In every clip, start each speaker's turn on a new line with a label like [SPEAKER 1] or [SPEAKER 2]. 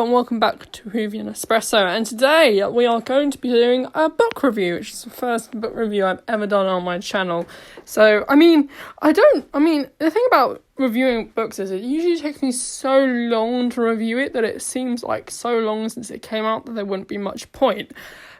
[SPEAKER 1] Hello and welcome back to Whovian Espresso, and today we are going to be doing a book review, which is the first book review I've ever done on my channel. So, the thing about reviewing books is it usually takes me so long to review it that it seems like so long since it came out that there wouldn't be much point.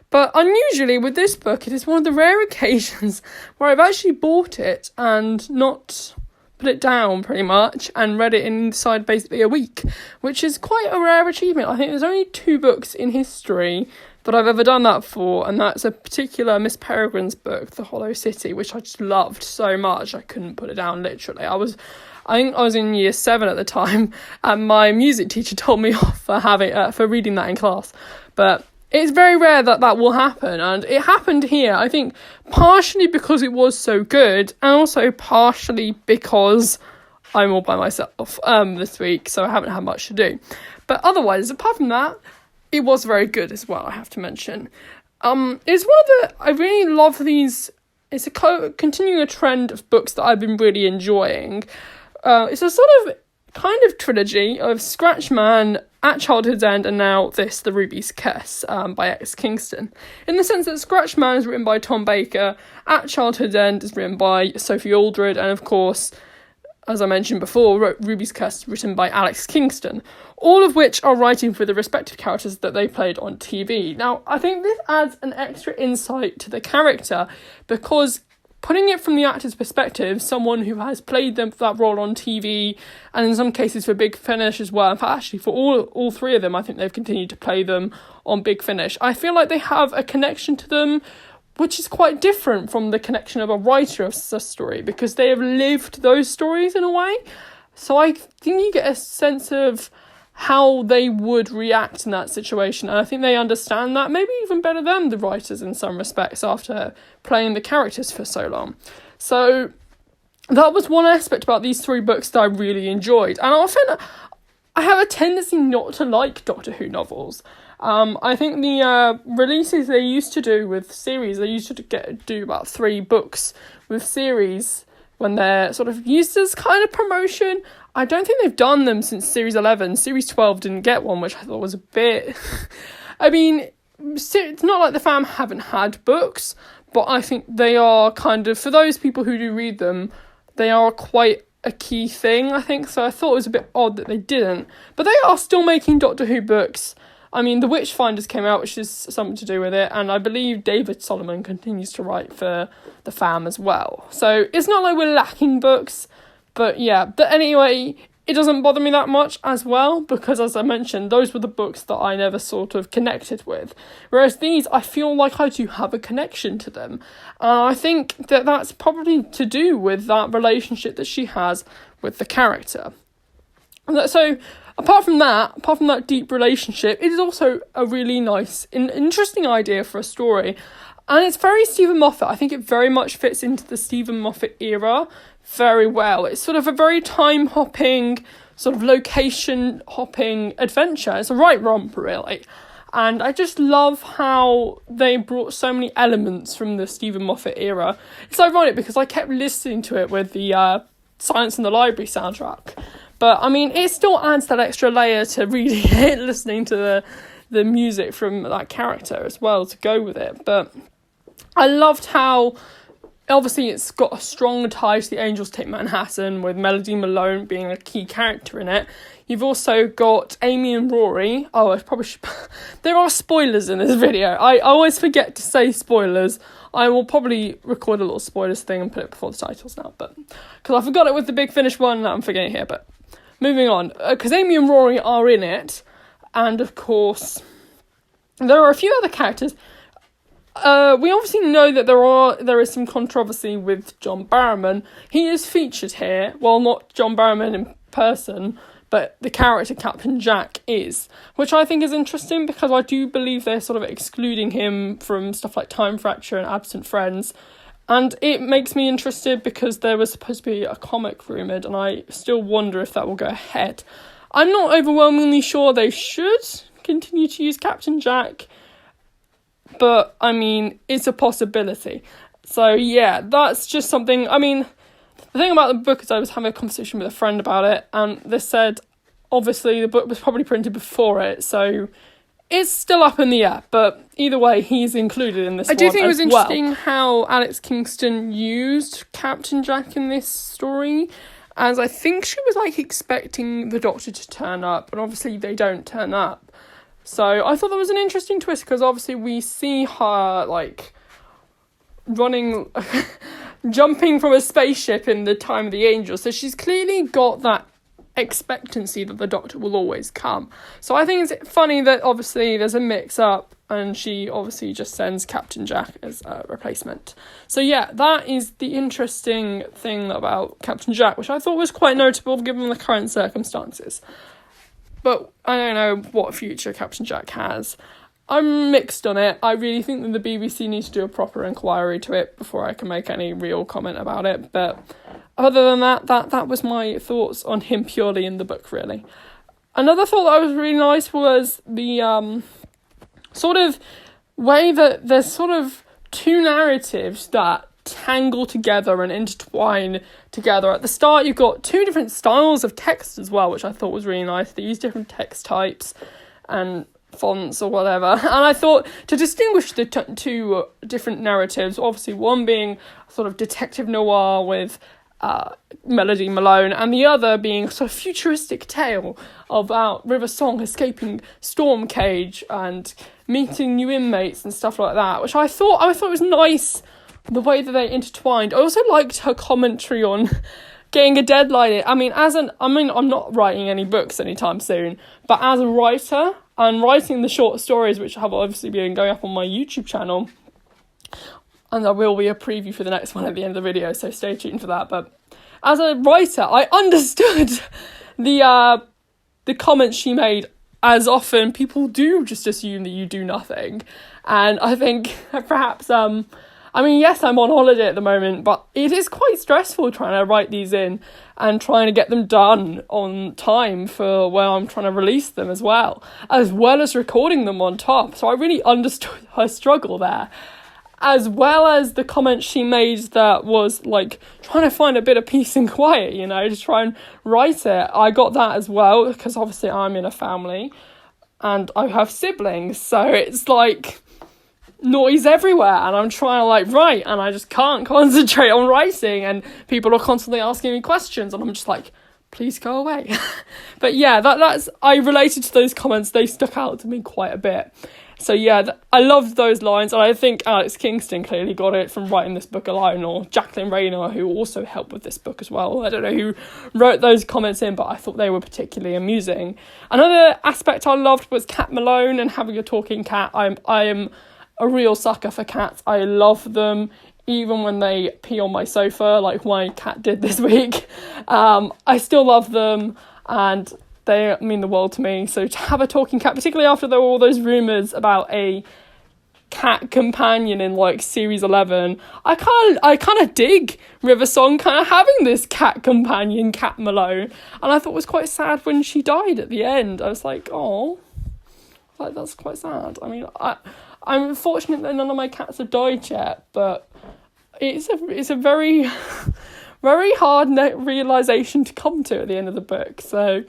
[SPEAKER 1] But unusually with this book, it is one of the rare occasions where I've actually bought it and not put it down pretty much and read it inside basically a week, which is quite a rare achievement. I think there's only 2 books in history that I've ever done that for, and that's a particular Miss Peregrine's book, The Hollow City, which I just loved so much I couldn't put it down, literally. I think I was in year 7 at the time, and my music teacher told me off for reading that in class. But it's very rare that will happen, and it happened here, I think, partially because it was so good, and also partially because I'm all by myself this week, so I haven't had much to do. But otherwise, apart from that, it was very good as well, I have to mention. I really love these. It's continuing a trend of books that I've been really enjoying. It's a sort of kind of trilogy of Scratchman, At Childhood's End, and now The Ruby's Kiss by X. Kingston. In the sense that Scratchman is written by Tom Baker, At Childhood's End is written by Sophie Aldred, and of course, as I mentioned before, Ruby's Kiss written by Alex Kingston, all of which are writing for the respective characters that they played on TV. Now, I think this adds an extra insight to the character, because putting it from the actor's perspective, someone who has played that role on TV, and in some cases for Big Finish as well. In fact, actually, for all 3 of them, I think they've continued to play them on Big Finish. I feel like they have a connection to them, which is quite different from the connection of a writer of a story, because they have lived those stories in a way. So I think you get a sense of how they would react in that situation, and I think they understand that maybe even better than the writers in some respects after playing the characters for so long. So that was one aspect about these 3 books that I really enjoyed, and often I have a tendency not to like Doctor Who novels. I think the releases they used to do with series, they used to do about 3 books with series when they're sort of used as kind of promotion. I don't think they've done them since Series 11. Series 12 didn't get one, which I thought was a bit... it's not like the fam haven't had books, but I think they are kind of, for those people who do read them, they are quite a key thing, I think. So I thought it was a bit odd that they didn't. But they are still making Doctor Who books. The Witchfinders came out, which is something to do with it, and I believe David Solomon continues to write for the fam as well. So it's not like we're lacking books. But yeah, but anyway, it doesn't bother me that much as well, because as I mentioned, those were the books that I never sort of connected with. Whereas these, I feel like I do have a connection to them. And I think that that's probably to do with that relationship that she has with the character. So apart from that deep relationship, it is also a really nice, interesting idea for a story. And it's very Stephen Moffat. I think it very much fits into the Stephen Moffat era very well. It's sort of a very time-hopping, sort of location-hopping adventure. It's a right romp, really. And I just love how they brought so many elements from the Stephen Moffat era. It's ironic because I kept listening to it with the Silence in the Library soundtrack. But, it still adds that extra layer to reading it, listening to the music from that character as well to go with it. But I loved how, obviously, it's got a strong tie to the Angels Take Manhattan, with Melody Malone being a key character in it. You've also got Amy and Rory. Oh, I probably should... There are spoilers in this video. I always forget to say spoilers. I will probably record a little spoilers thing and put it before the titles now, but because I forgot it with the Big Finish one, I'm forgetting here. But moving on, because Amy and Rory are in it, and of course, there are a few other characters. We obviously know that there is some controversy with John Barrowman. He is featured here. Well, not John Barrowman in person, but the character Captain Jack is, which I think is interesting because I do believe they're sort of excluding him from stuff like Time Fracture and Absent Friends. And it makes me interested because there was supposed to be a comic rumoured, and I still wonder if that will go ahead. I'm not overwhelmingly sure they should continue to use Captain Jack, but, it's a possibility. So, yeah, that's just something... The thing about the book is I was having a conversation with a friend about it, and they said, obviously the book was probably printed before it, so it's still up in the air, but either way, he's included in this one. I do think it was interesting how Alex Kingston used Captain Jack in this story, as I think she was, like, expecting the Doctor to turn up, and obviously they don't turn up. So I thought that was an interesting twist, because obviously we see her, like, jumping from a spaceship in the Time of the Angels, so she's clearly got that expectancy that the Doctor will always come. So I think it's funny that obviously there's a mix-up, and she obviously just sends Captain Jack as a replacement. So yeah, that is the interesting thing about Captain Jack, which I thought was quite notable given the current circumstances. But I don't know what future Captain Jack has. I'm mixed on it. I really think that the BBC needs to do a proper inquiry to it before I can make any real comment about it. But other than that was my thoughts on him purely in the book, really. Another thought that was really nice was the sort of way that there's sort of two narratives that tangle together and intertwine together. At the start, you've got two different styles of text as well, which I thought was really nice. They use different text types and fonts or whatever, and I thought to distinguish the two different narratives, obviously one being sort of detective noir with Melody Malone, and the other being a sort of futuristic tale about River Song escaping Storm Cage and meeting new inmates and stuff like that, which I thought was nice, the way that they intertwined. I also liked her commentary on getting a deadline. I'm not writing any books anytime soon, but as a writer and writing the short stories, which have obviously been going up on my YouTube channel, and there will be a preview for the next one at the end of the video, so stay tuned for that. But as a writer, I understood the comments she made. As often, people do just assume that you do nothing, and I think perhaps yes, I'm on holiday at the moment, but it is quite stressful trying to write these in and trying to get them done on time for when I'm trying to release them as well as recording them on top. So I really understood her struggle there, as well as the comments she made that was like trying to find a bit of peace and quiet, to try and write it. I got that as well, because obviously I'm in a family and I have siblings, so it's like noise everywhere, and I'm trying to write, and I just can't concentrate on writing, and people are constantly asking me questions, and I'm just like, please go away. But yeah, that's I related to those comments. They stuck out to me quite a bit. So yeah, I loved those lines, and I think Alex Kingston clearly got it from writing this book alone, or Jaqueline Rayner, who also helped with this book as well. I don't know who wrote those comments in, but I thought they were particularly amusing. Another aspect I loved was Cat Malone and having a talking cat. I am a real sucker for cats. I love them, even when they pee on my sofa, like my cat did this week. I still love them, and they mean the world to me. So to have a talking cat, particularly after there were all those rumours about a cat companion in series 11, I kind of dig River Song kind of having this cat companion, Cat Malone, and I thought it was quite sad when she died at the end. I was like, oh, that's quite sad. I'm fortunate that none of my cats have died yet, but it's a very, very hard realisation to come to at the end of the book. So,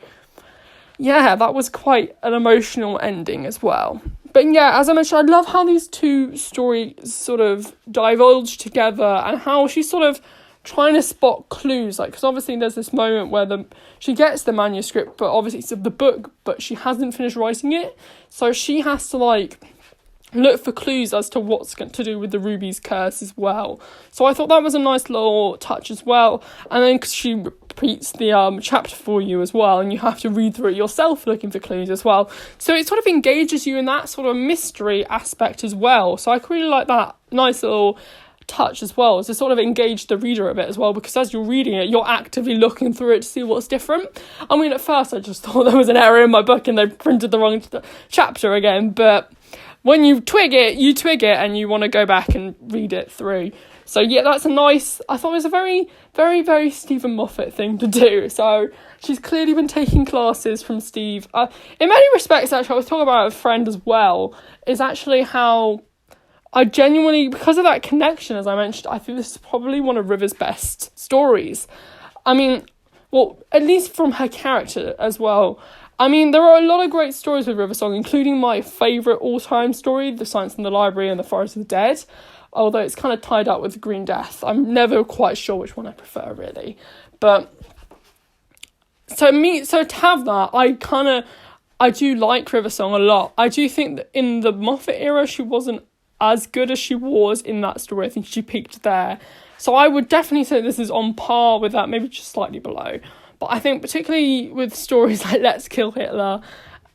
[SPEAKER 1] yeah, that was quite an emotional ending as well. But yeah, as I mentioned, I love how these two stories sort of divulge together, and how she's sort of trying to spot clues, because obviously there's this moment where she gets the manuscript, but obviously it's of the book, but she hasn't finished writing it, so she has to look for clues as to what's going to do with the Ruby's curse as well. So I thought that was a nice little touch as well. And then she repeats the chapter for you as well, and you have to read through it yourself looking for clues as well. So it sort of engages you in that sort of mystery aspect as well. So I really like that nice little touch as well, to sort of engage the reader a bit as well, because as you're reading it, you're actively looking through it to see what's different. At first I just thought there was an error in my book and they printed the wrong chapter again, but when you twig it, and you want to go back and read it through. So yeah, that's I thought it was a very, very, very Stephen Moffat thing to do. So she's clearly been taking classes from Steve. In many respects, actually, I was talking about a friend as well, is actually how I genuinely, because of that connection, as I mentioned, I think this is probably one of River's best stories. well, at least from her character as well. I mean, there are a lot of great stories with River Song, including my favourite all-time story, The Silence in the Library and The Forest of the Dead, although it's kind of tied up with Green Death. I'm never quite sure which one I prefer, really. But, so to have that, I do like River Song a lot. I do think that in the Moffat era, she wasn't as good as she was in that story. I think she peaked there. So I would definitely say this is on par with that, maybe just slightly below. But I think particularly with stories like Let's Kill Hitler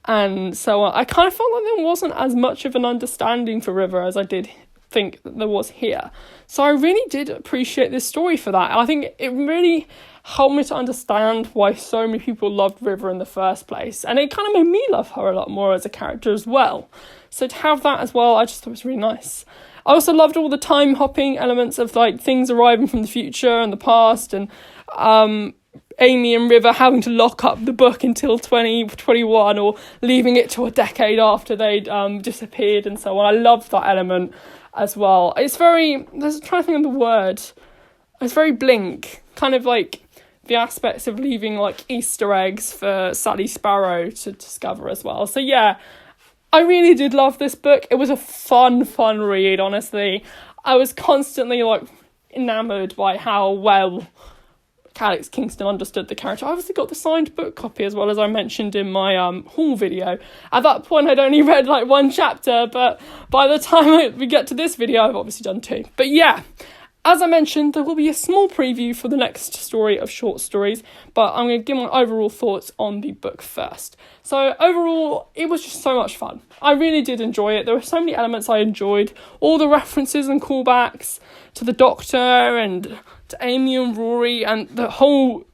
[SPEAKER 1] and so on, I kind of felt like there wasn't as much of an understanding for River as I did think that there was here. So I really did appreciate this story for that. I think it really helped me to understand why so many people loved River in the first place. And it kind of made me love her a lot more as a character as well. So to have that as well, I just thought it was really nice. I also loved all the time hopping elements of like things arriving from the future and the past, and Amy and River having to lock up the book until 2021 or leaving it to a decade after they'd disappeared and so on. I loved that element as well. It's very, I'm trying to think of the word. It's very Blink, kind of like the aspects of leaving like Easter eggs for Sally Sparrow to discover as well. So yeah, I really did love this book. It was a fun read, honestly. I was constantly like enamoured by how well Alex Kingston understood the character. I obviously got the signed book copy as well, as I mentioned in my haul video. At that point, I'd only read like one chapter, but by the time we get to this video, I've obviously done two. But yeah, as I mentioned, there will be a small preview for the next story of short stories, but I'm going to give my overall thoughts on the book first. So overall, it was just so much fun. I really did enjoy it. There were so many elements I enjoyed. All the references and callbacks to the Doctor and to Amy and Rory and the whole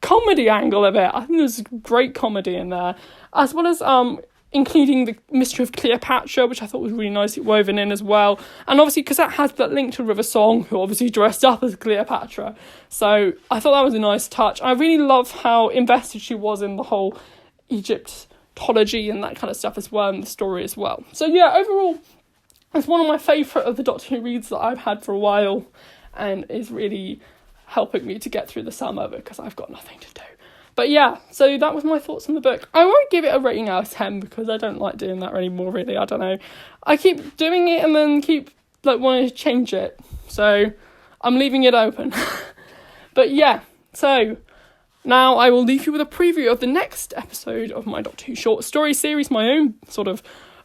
[SPEAKER 1] comedy angle of it. I think there's great comedy in there, as well as including the mystery of Cleopatra, which I thought was really nicely woven in as well. And obviously, because that has that link to River Song, who obviously dressed up as Cleopatra. So I thought that was a nice touch. I really love how invested she was in the whole Egyptology and that kind of stuff as well, in the story as well. So yeah, overall, it's one of my favourite of the Doctor Who reads that I've had for a while, and is really helping me to get through the summer because I've got nothing to do. But yeah, so that was my thoughts on the book. I won't give it a rating out of 10 because I don't like doing that anymore, really. I don't know. I keep doing it and then keep like wanting to change it. So I'm leaving it open. But yeah, so now I will leave you with a preview of the next episode of my Doctor Who short story series, my own sort of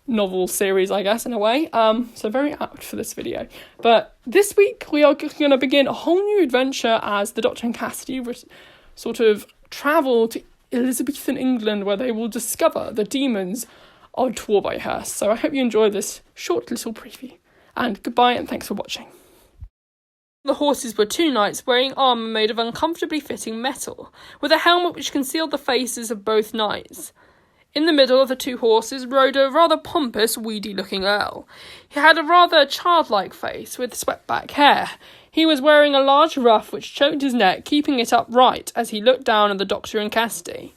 [SPEAKER 1] novel series, I guess, in a way. So very apt for this video. But this week we are going to begin a whole new adventure as the Doctor and Cassidy sort of travel to Elizabethan England, where they will discover the demons of Twarbyhurst. So I hope you enjoy this short little preview. And goodbye and thanks for watching. The horses were two knights wearing armour made of uncomfortably fitting metal, with a helmet which concealed the faces of both knights. In the middle of the two horses rode a rather pompous, weedy-looking earl. He had a rather childlike face, with swept-back hair. He was wearing a large ruff which choked his neck, keeping it upright as he looked down at the Doctor and Cassidy.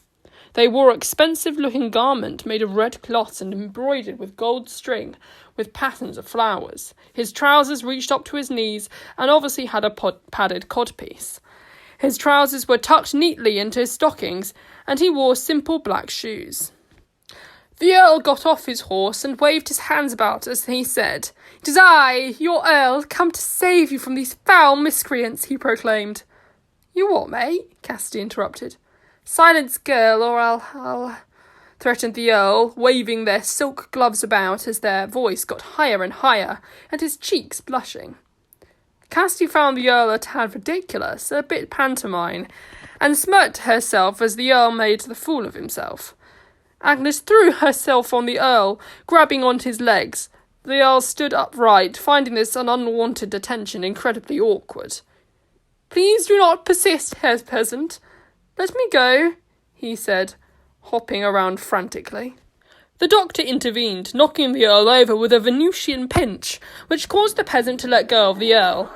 [SPEAKER 1] They wore expensive-looking garment made of red cloth and embroidered with gold string, with patterns of flowers. His trousers reached up to his knees, and obviously had a padded codpiece. His trousers were tucked neatly into his stockings, and he wore simple black shoes. The Earl got off his horse and waved his hands about as he said, "It is I, your Earl, come to save you from these foul miscreants," he proclaimed. "You what, mate?" Cassidy interrupted. "Silence, girl, or I'll threatened the Earl, waving their silk gloves about as their voice got higher and higher, and his cheeks blushing. Cassidy found the Earl a tad ridiculous, a bit pantomime, and smirked herself as the Earl made the fool of himself. Agnes threw herself on the Earl, grabbing onto his legs. The Earl stood upright, finding this an unwanted attention incredibly awkward. "Please do not persist, Herr Peasant. Let me go," he said, hopping around frantically. The Doctor intervened, knocking the Earl over with a Venusian pinch, which caused the peasant to let go of the Earl.